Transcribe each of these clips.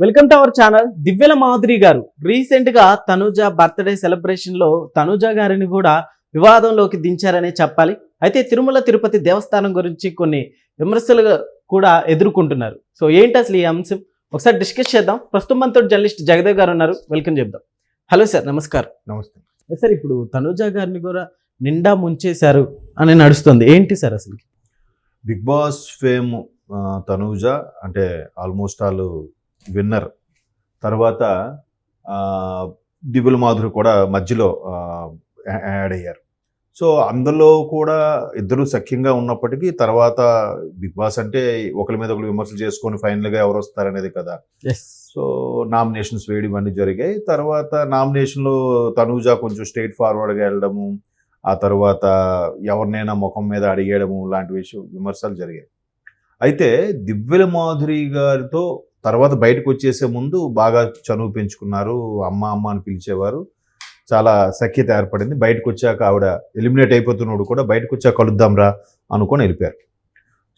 Welcome to our channel. Divyala Madhuri గారు recent గా Tanuja birthday celebration లో తనుజ గారిని కూడా వివాదంలోకి దించారనే చెప్పాలి. అయితే తిరుమల తిరుపతి దేవస్థానం గురించి కొన్ని విమర్శలు కూడా ఎదుర్కొంటున్నారు. సో ఏంటి అసలు ఈ అంశం ఒకసారి డిస్కస్ చేద్దాం. ప్రస్తుతం మనతో జర్నలిస్ట్ జగదేవ్ గారు ఉన్నారు, వెల్కమ్ చెప్దాం. హలో సార్, నమస్కారం. నమస్తే సార్, ఇప్పుడు తనుజ గారిని కూడా నిండా ముంచేశారు అని నడుస్తుంది, ఏంటి సార్ అసలు? బిగ్ బాస్ ఫేమ్ తనూజ అంటే ఆల్మోస్ట్ ఆల్ విన్నర్. తర్వాత దివ్యల మాధురి కూడా మధ్యలో యాడ్ అయ్యారు. సో అందులో కూడా ఇద్దరు సఖ్యంగా ఉన్నప్పటికీ తర్వాత బిగ్ బాస్ అంటే ఒకరి మీద ఒకరు విమర్శలు చేసుకొని ఫైనల్గా ఎవరు వస్తారనేది కదా. సో నామినేషన్స్ వేయడం ఇవన్నీ జరిగాయి. తర్వాత నామినేషన్లో తనూజ కొంచెం స్ట్రైట్ ఫార్వర్డ్గా వెళ్ళడము, ఆ తర్వాత ఎవరినైనా ముఖం మీద అడిగేయడము లాంటి విమర్శలు జరిగాయి. అయితే దివ్యల మాధురి గారితో తర్వాత బయటకు వచ్చేసే ముందు బాగా చనువు పెంచుకున్నారు, అమ్మ అమ్మ అని పిలిచేవారు, చాలా సఖ్యత ఏర్పడింది. బయటకు వచ్చాక ఆవిడ ఎలిమినేట్ అయిపోతున్నాడు కూడా బయటకు వచ్చాక కలుద్దాంరా అనుకొని వెళ్ళిపోయారు.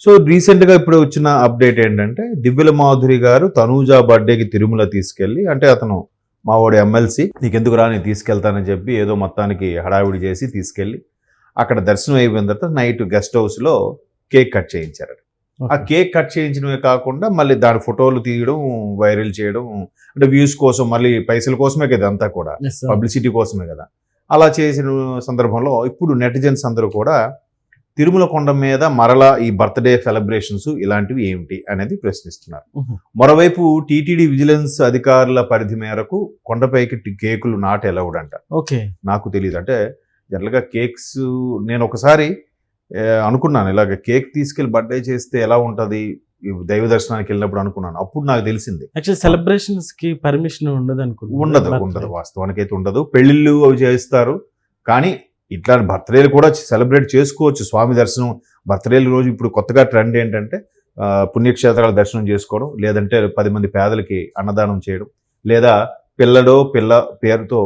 సో రీసెంట్గా ఇప్పుడు వచ్చిన అప్డేట్ ఏంటంటే దివ్యల మాధురి గారు తనూజ బర్త్డేకి తిరుమల తీసుకెళ్ళి, అంటే అతను మావాడు ఎమ్మెల్సీ, నీకెందుకు రా నేను తీసుకెళ్తానని చెప్పి ఏదో మొత్తానికి హడావిడి చేసి తీసుకెళ్ళి అక్కడ దర్శనం అయిపోయిన తర్వాత నైట్ గెస్ట్ హౌస్లో కేక్ కట్ చేయించారు. ఆ కేక్ కట్ చేయించడమే కాకుండా మళ్ళీ దాని ఫోటోలు తీయడం, వైరల్ చేయడం, అంటే వ్యూస్ కోసం, మళ్ళీ పైసల కోసమే కదా అంతా కూడా, పబ్లిసిటీ కోసమే కదా. అలా చేసిన సందర్భంలో ఇప్పుడు నెటిజన్స్ అందరూ కూడా తిరుమల కొండ మీద మరలా ఈ బర్త్డే సెలబ్రేషన్స్ ఇలాంటివి ఏమిటి అనేది ప్రశ్నిస్తున్నారు. మరోవైపు టీటీడీ విజిలెన్స్ అధికారుల పరిధి మేరకు కొండపైకి కేకులు నాట్ అలౌడ్ అంట. నాకు తెలియదు, అంటే జనరల్గా కేక్స్ నేను ఒకసారి అనుకున్నాను ఇలాగ కేక్ తీసుకెళ్లి బర్త్డే చేస్తే ఎలా ఉంటుంది దైవ దర్శనానికి వెళ్ళినప్పుడు అనుకున్నాను. అప్పుడు నాకు తెలిసింది సెలబ్రేషన్స్ కి పర్మిషన్ ఉండదు వాస్తవానికి అయితే ఉండదు. పెళ్లిళ్ళు అవి చేస్తారు, కానీ ఇట్లా బర్త్డేలు కూడా సెలబ్రేట్ చేసుకోవచ్చు. స్వామి దర్శనం బర్త్డేల రోజు ఇప్పుడు కొత్తగా ట్రెండ్ ఏంటంటే పుణ్యక్షేత్రాల దర్శనం చేసుకోవడం, లేదంటే 10 మంది పేదలకి అన్నదానం చేయడం, లేదా పిల్ల పేరుతో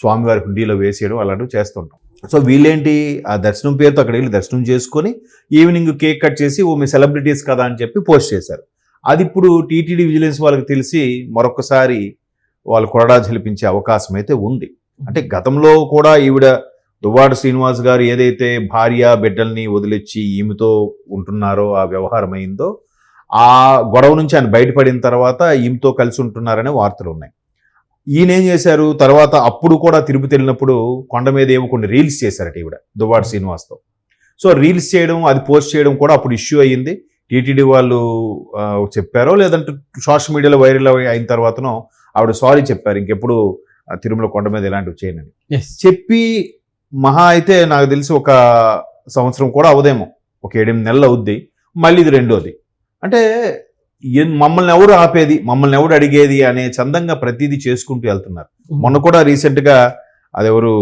స్వామివారి హుండీలో వేసేయడం, అలాంటివి చేస్తుంటాం. సో వీళ్ళేంటి ఆ దర్శనం పేరుతో అక్కడ వెళ్ళి దర్శనం చేసుకొని ఈవినింగ్ కేక్ కట్ చేసి మీ సెలబ్రిటీస్ కదా అని చెప్పి పోస్ట్ చేశారు. అది ఇప్పుడు టీటీడీ విజిలెన్స్ వాళ్ళకి తెలిసి మరొకసారి వాళ్ళు కొరడా జలిపించే అవకాశం అయితే ఉంది. అంటే గతంలో కూడా ఈవిడ దువ్వాడ శ్రీనివాస్ గారు ఏదైతే భార్య బిడ్డల్ని వదిలిచ్చి ఈమెతో ఉంటున్నారో ఆ వ్యవహారం అయిందో, ఆ గొడవ నుంచి ఆయన బయటపడిన తర్వాత ఈమెతో కలిసి ఉంటున్నారనే వార్తలు ఉన్నాయి. ఈయన ఏం చేశారు తర్వాత, అప్పుడు కూడా తిరుపతి వెళ్ళినప్పుడు కొండ మీద ఏమో కొన్ని రీల్స్ చేశారట ఈవిడ దువ్వాడ శ్రీనివాస్తో. సో రీల్స్ చేయడం, అది పోస్ట్ చేయడం కూడా అప్పుడు ఇష్యూ అయ్యింది. టీటీడీ వాళ్ళు చెప్పారో లేదంటే సోషల్ మీడియాలో వైరల్ అయిన తర్వాతనో ఆవిడ సారీ చెప్పారు, ఇంకెప్పుడు తిరుమల కొండ మీద ఇలాంటివి చేయనని చెప్పి. మహా అయితే నాకు తెలిసి 1 సంవత్సరం కూడా అవదేమో, ఒక 7-8 నెలలు అవుద్ది. మళ్ళీ ఇది రెండోది. అంటే మమ్మల్ని ఎవరు ఆపేది, మమ్మల్ని ఎవరు అడిగేది అనే చందంగా ప్రతిదీ చేసుకుంటూ వెళ్తున్నారు. మొన్న కూడా రీసెంట్గా అదెవరు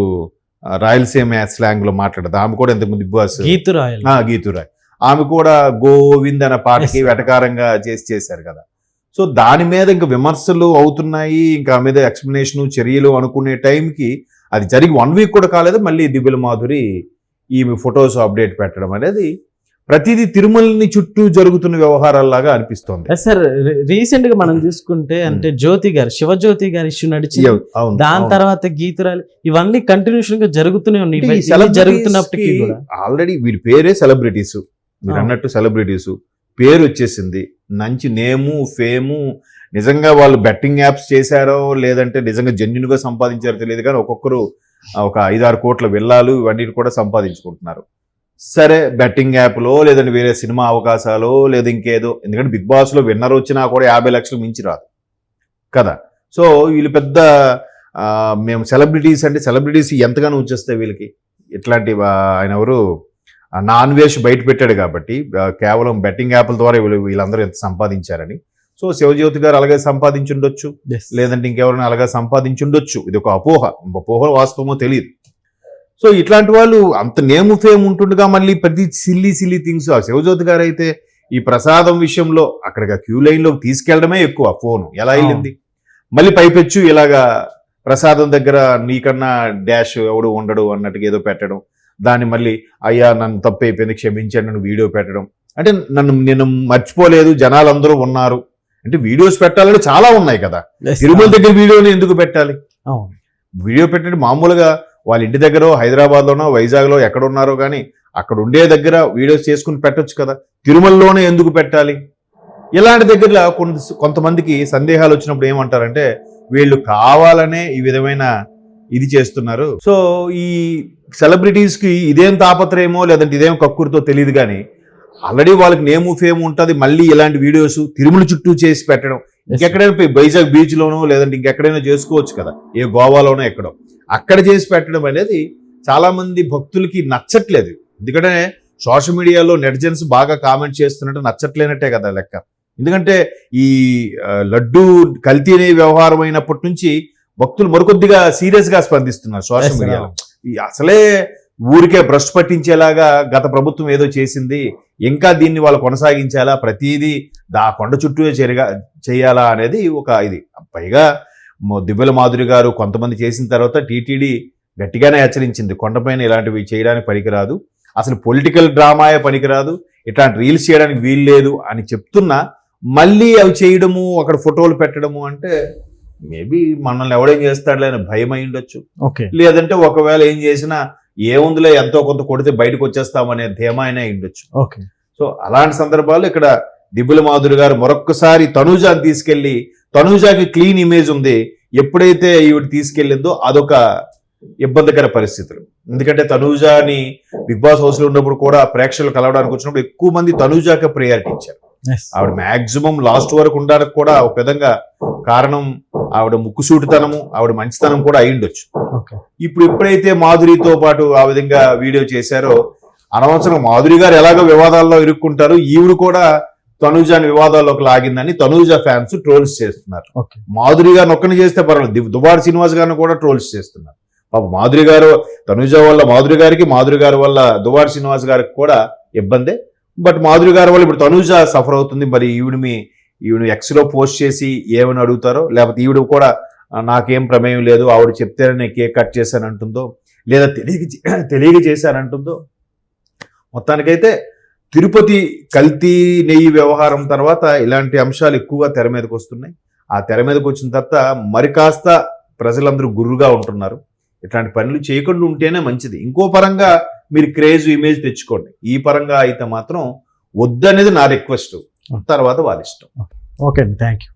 రాయలసీమ స్లాంగ్ లో మాట్లాడదు ఆమె కూడా ఇంతకుముందు బిగ్ బాస్ గీతురాయ్, ఆమె కూడా గోవింద్ అనే పాటకి వెటకారంగా చేశారు కదా. సో దాని మీద ఇంకా విమర్శలు అవుతున్నాయి, ఇంకా ఆమె మీద ఎక్స్ప్లెనేషన్ చర్యలు అనుకునే టైంకి అది జరిగి 1 వీక్ కూడా కాలేదు, మళ్ళీ దివ్యల మాధురి ఈమె ఫొటోస్ అప్డేట్ పెట్టడం అనేది ప్రతిదీ తిరుమలని చుట్టూ జరుగుతున్న వ్యవహారాల్లాగా అనిపిస్తోంది. సార్ రీసెంట్ గా మనం చూసుకుంటే అంటే జ్యోతి గారు, శివజ్యోతి గారి ఇష్యూ నడిచింది, దాని తర్వాత గీతురాలు, ఇవన్నీ కంటిన్యూషన్ గా జరుగుతూనే ఉన్నాయి. జరుగుతున్నప్పటికీ కూడా ఆల్రెడీ వీళ్ళ పేరే సెలబ్రిటీస్, మీరు అన్నట్టు సెలబ్రిటీస్ పేరు వచ్చేసింది, మంచి నేము ఫేము. నిజంగా వాళ్ళు బెట్టింగ్ యాప్స్ చేశారో లేదంటే నిజంగా జెన్యున్ గా సంపాదించారో తెలియదు, కానీ ఒక్కొక్కరు ఒక 5-6 కోట్ల విల్లాలు ఇవన్నీ కూడా సంపాదించుకుంటున్నారు. సరే బెట్టింగ్ యాప్లో లేదంటే వేరే సినిమా అవకాశాలు లేదా ఇంకేదో, ఎందుకంటే బిగ్ బాస్లో విన్నర్ వచ్చినా కూడా 50 లక్షలు మించి రాదు కదా. సో వీళ్ళు పెద్ద మేము సెలబ్రిటీస్ అంటే సెలబ్రిటీస్ ఎంతగానో వచ్చేస్తాయి వీళ్ళకి. ఇట్లాంటి ఆయన ఎవరు నాన్ వేష్ బయట పెట్టాడు కాబట్టి కేవలం బెట్టింగ్ యాప్ల ద్వారా వీళ్ళందరూ ఎంత సంపాదించారని. సో శివజ్యోతి గారు అలాగే సంపాదించుండొచ్చు, లేదంటే ఇంకెవరైనా అలాగే సంపాదించుండొచ్చు. ఇది ఒక అపోహ వాస్తవమో తెలియదు. సో ఇట్లాంటి వాళ్ళు అంత నేము ఫేమ్ ఉంటుండగా మళ్ళీ ప్రతి సిల్లీ థింగ్స్. ఆ శివజ్యోతి గారు అయితే ఈ ప్రసాదం విషయంలో అక్కడికి క్యూ లైన్లో తీసుకెళ్లడమే ఎక్కువ. ఫోను ఎలా వెళ్ళింది, మళ్ళీ పైపెచ్చు ఇలాగా ప్రసాదం దగ్గర నీకన్నా డాష్ ఎవడు ఉండడు అన్నట్టుగా ఏదో పెట్టడం, దాన్ని మళ్ళీ అయ్యా నన్ను తప్పు అయిపోయింది క్షమించండి నన్ను వీడియో పెట్టడం. అంటే నేను మర్చిపోలేదు, జనాలందరూ ఉన్నారు, అంటే వీడియోస్ పెట్టాలని చాలా ఉన్నాయి కదా, Yes, తిరుమల దగ్గర వీడియోని ఎందుకు పెట్టాలి? అవును. వీడియో పెట్టండి, మామూలుగా వాళ్ళ ఇంటి దగ్గర హైదరాబాద్లోనో వైజాగ్లో ఎక్కడ ఉన్నారో కానీ అక్కడ ఉండే దగ్గర వీడియోస్ చేసుకుని పెట్టొచ్చు కదా, తిరుమలలోనే ఎందుకు పెట్టాలి? ఇలాంటి దగ్గర కొంతమందికి సందేహాలు వచ్చినప్పుడు ఏమంటారంటే వీళ్ళు కావాలనే ఈ విధమైన ఇది చేస్తున్నారు. సో ఈ సెలబ్రిటీస్కి ఇదేం తాపత్రయమో లేదంటే ఇదేం కక్కుర్తో తెలియదు కానీ ఆల్రెడీ వాళ్ళకి నేము ఫేమ్ ఉంటుంది, మళ్ళీ ఇలాంటి వీడియోస్ తిరుమల చుట్టూ చేసి పెట్టడం, ఇంకెక్కడైనా వైజాగ్ బీచ్లోనో లేదంటే ఇంకెక్కడైనా చేసుకోవచ్చు కదా, ఏ గోవాలోనో ఎక్కడో అక్కడ చేసి పెట్టడం అనేది చాలా మంది భక్తులకి నచ్చట్లేదు. ఎందుకంటే సోషల్ మీడియాలో నెటిజన్స్ బాగా కామెంట్ చేస్తున్నట్టు నచ్చట్లేనట్టే కదా లెక్క. ఎందుకంటే ఈ లడ్డు కల్తీ అనే వ్యవహారం అయినప్పటి నుంచి భక్తులు మరికొద్దిగా సీరియస్ గా స్పందిస్తున్నారు సోషల్ మీడియాలో. అసలే ఊరికే భ్రష్ పట్టించేలాగా గత ప్రభుత్వం ఏదో చేసింది, ఇంకా దీన్ని వాళ్ళు కొనసాగించాలా, ప్రతిదీ కొండ చుట్టూ చేయాలా అనేది ఒక ఇది. పైగా దివ్యల మాధురి గారు కొంతమంది చేసిన తర్వాత టీటీడీ గట్టిగానే హెచ్చరించింది, కొండపైన ఇలాంటివి చేయడానికి పనికిరాదు, అసలు పొలిటికల్ డ్రామాయే పనికిరాదు, ఇట్లాంటి రీల్స్ చేయడానికి వీలు లేదు అని చెప్తున్నా మళ్ళీ అవి చేయడము, అక్కడ ఫోటోలు పెట్టడము అంటే మేబీ మనల్ని ఎవడేం చేస్తాడులే అని భయం అయి ఉండొచ్చు. లేదంటే ఒకవేళ ఏం చేసినా ఏముందిలే ఎంతో కొంత కొడితే బయటకు వచ్చేస్తామనే ధీమా అయినా ఉండొచ్చు. సో అలాంటి సందర్భాల్లో ఇక్కడ దివ్యల మాధురి గారు మరొక్కసారి తనూజాని తీసుకెళ్లి, తనూజాకి క్లీన్ ఇమేజ్ ఉంది, ఎప్పుడైతే ఈవిడ తీసుకెళ్ళిందో అదొక ఇబ్బందికర పరిస్థితులు. ఎందుకంటే తనూజాని బిగ్ బాస్ హౌస్ లో ఉన్నప్పుడు కూడా ప్రేక్షకులు కలవడానికి వచ్చినప్పుడు ఎక్కువ మంది తనూజాకే ప్రయారిటీ ఇచ్చారు. ఆవిడ మాక్సిమం లాస్ట్ వరకు ఉండడానికి కూడా ఒక విధంగా కారణం ఆవిడ ముక్కుసూటితనము, ఆవిడ మంచితనం కూడా అయ్యుండొచ్చు. ఇప్పుడు ఎప్పుడైతే మాధురితో పాటు ఆ విధంగా వీడియో చేశారో, అనవసరంగా మాధురి గారు ఎలాగో వివాదాల్లో ఇరుక్కుంటారు, ఈవిడ కూడా తనూజాని వివాదాల్లోకి లాగిందని తనూజా ఫ్యాన్స్ ట్రోల్స్ చేస్తున్నారు. మాధురి గారిని ఒక్కని చేస్తే పర్వాలేదు, దుబార్ శ్రీనివాస్ గారిని కూడా ట్రోల్స్ చేస్తున్నారు. పాప మాధురి గారు తనూజా వల్ల మాధురి గారికి, మాధురి గారి వల్ల దుబార్ శ్రీనివాస్ గారికి కూడా ఇబ్బందే. బట్ మాధురి గారి వల్ల ఇప్పుడు తనూజా సఫర్ అవుతుంది. మరి ఈవిడ ఎక్స్లో పోస్ట్ చేసి ఏమని అడుగుతారో, లేకపోతే ఈవిడ కూడా నాకేం ప్రమేయం లేదు, ఆవిడ చెప్తేనే కేక్ కట్ చేశానంటుందో, లేదా తెలియక చేశానంటుందో. మొత్తానికైతే తిరుపతి కల్తీ నెయ్యి వ్యవహారం తర్వాత ఇలాంటి అంశాలు ఎక్కువగా తెర మీదకి వస్తున్నాయి. ఆ తెర మీదకి వచ్చిన తర్వాత మరి కాస్త ప్రజలందరూ గుర్రుగా ఉంటున్నారు. ఇట్లాంటి పనులు చేయకుండా ఉంటేనే మంచిది. ఇంకో పరంగా మీరు క్రేజ్ ఇమేజ్ తెచ్చుకోండి, ఈ పరంగా అయితే మాత్రం వద్దనేది నా రిక్వెస్ట్. తర్వాత వాళ్ళ ఇష్టం. ఓకే అండి, థ్యాంక్ యూ.